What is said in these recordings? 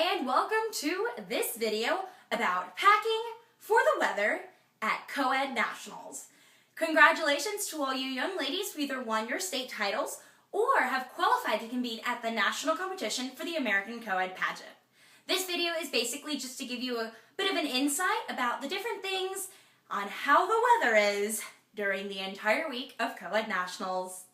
and welcome to this video about packing for the weather at Coed Nationals. Congratulations to all you young ladies who either won your state titles or have qualified to compete at the national competition for the American Coed Pageant. This video is basically just to give you a bit of an insight about the different things on how the weather is during the entire week of Coed Nationals.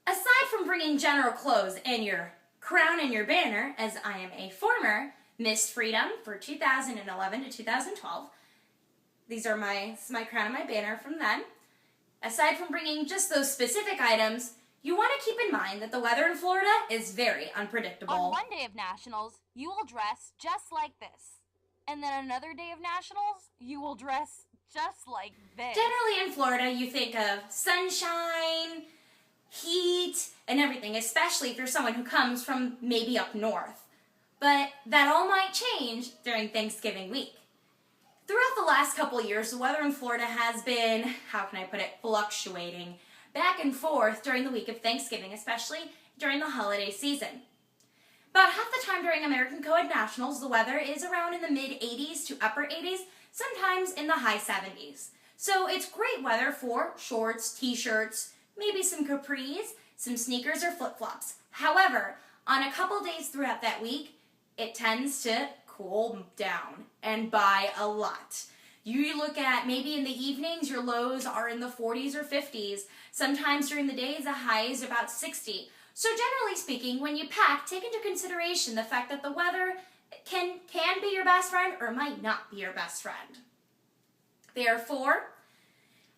Aside from bringing general clothes and your crown and your banner, as I am a former Miss Freedom for 2011 to 2012, these are my crown and my banner from then. Aside from bringing just those specific items, you want to keep in mind that the weather in Florida is very unpredictable. On one day of Nationals, you will dress just like this. And then another day of Nationals, you will dress just like this. Generally in Florida, you think of sunshine, heat, and everything, especially if you're someone who comes from maybe up north. But that all might change during Thanksgiving week. Throughout the last couple years, the weather in Florida has been, how can I put it, fluctuating back and forth during the week of Thanksgiving, especially during the holiday season. About half the time during American Coed Nationals, the weather is around in the mid-80s to upper 80s, sometimes in the high 70s. So it's great weather for shorts, t-shirts, maybe some capris, some sneakers or flip-flops. However, on a couple days throughout that week, it tends to cool down, and by a lot. You look at maybe in the evenings, your lows are in the 40s or 50s. Sometimes during the days, the high is about 60. So generally speaking, when you pack, take into consideration the fact that the weather can be your best friend or might not be your best friend. Therefore,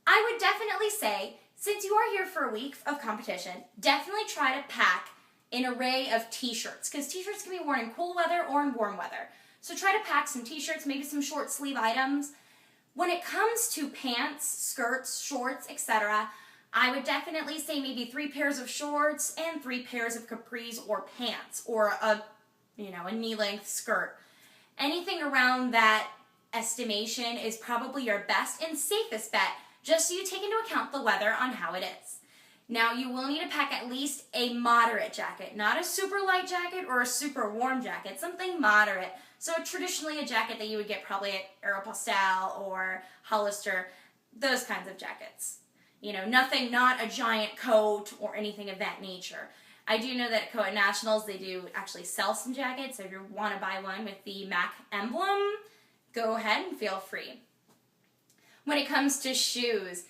I would definitely say, since you are here for a week of competition, definitely try to pack an array of t-shirts, because t-shirts can be worn in cool weather or in warm weather. So try to pack some t-shirts, maybe some short sleeve items. When it comes to pants, skirts, shorts, etc., I would definitely say maybe 3 pairs of shorts and 3 pairs of capris or pants, or a knee-length skirt. Anything around that estimation is probably your best and safest bet, just so you take into account the weather on how it is. Now, you will need to pack at least a moderate jacket, not a super light jacket or a super warm jacket, something moderate. So traditionally a jacket that you would get probably at Aeropostale or Hollister, those kinds of jackets. You know, nothing, not a giant coat or anything of that nature. I do know that at Coed Nationals they do actually sell some jackets, so if you want to buy one with the MAC emblem, go ahead and feel free. When it comes to shoes,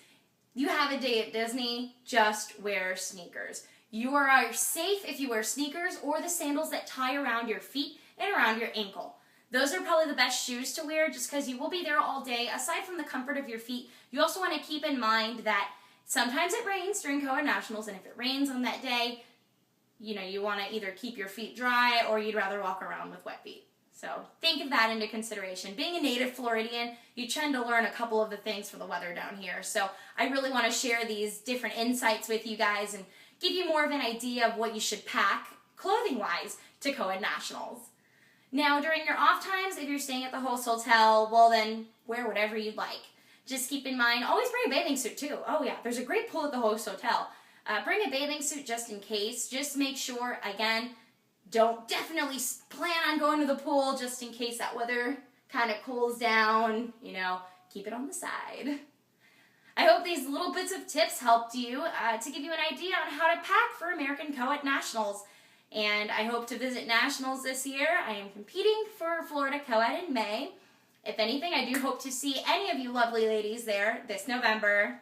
you have a day at Disney, just wear sneakers. You are safe if you wear sneakers or the sandals that tie around your feet and around your ankle. Those are probably the best shoes to wear just because you will be there all day. Aside from the comfort of your feet, you also want to keep in mind that sometimes it rains during Coed Nationals, and if it rains on that day, you want to either keep your feet dry or you'd rather walk around with wet feet. So think of that into consideration. Being a native Floridian, you tend to learn a couple of the things for the weather down here. So I really want to share these different insights with you guys and give you more of an idea of what you should pack clothing-wise to Coed Nationals. Now, during your off times, if you're staying at the host hotel, well then, wear whatever you'd like. Just keep in mind, always bring a bathing suit too. Oh yeah, there's a great pool at the host hotel. Bring a bathing suit just in case. Just make sure, again, don't definitely plan on going to the pool just in case that weather kind of cools down. Keep it on the side. I hope these little bits of tips helped you to give you an idea on how to pack for American Coed Nationals. And I hope to visit Nationals this year. I am competing for Florida Coed in May. If anything, I do hope to see any of you lovely ladies there this November.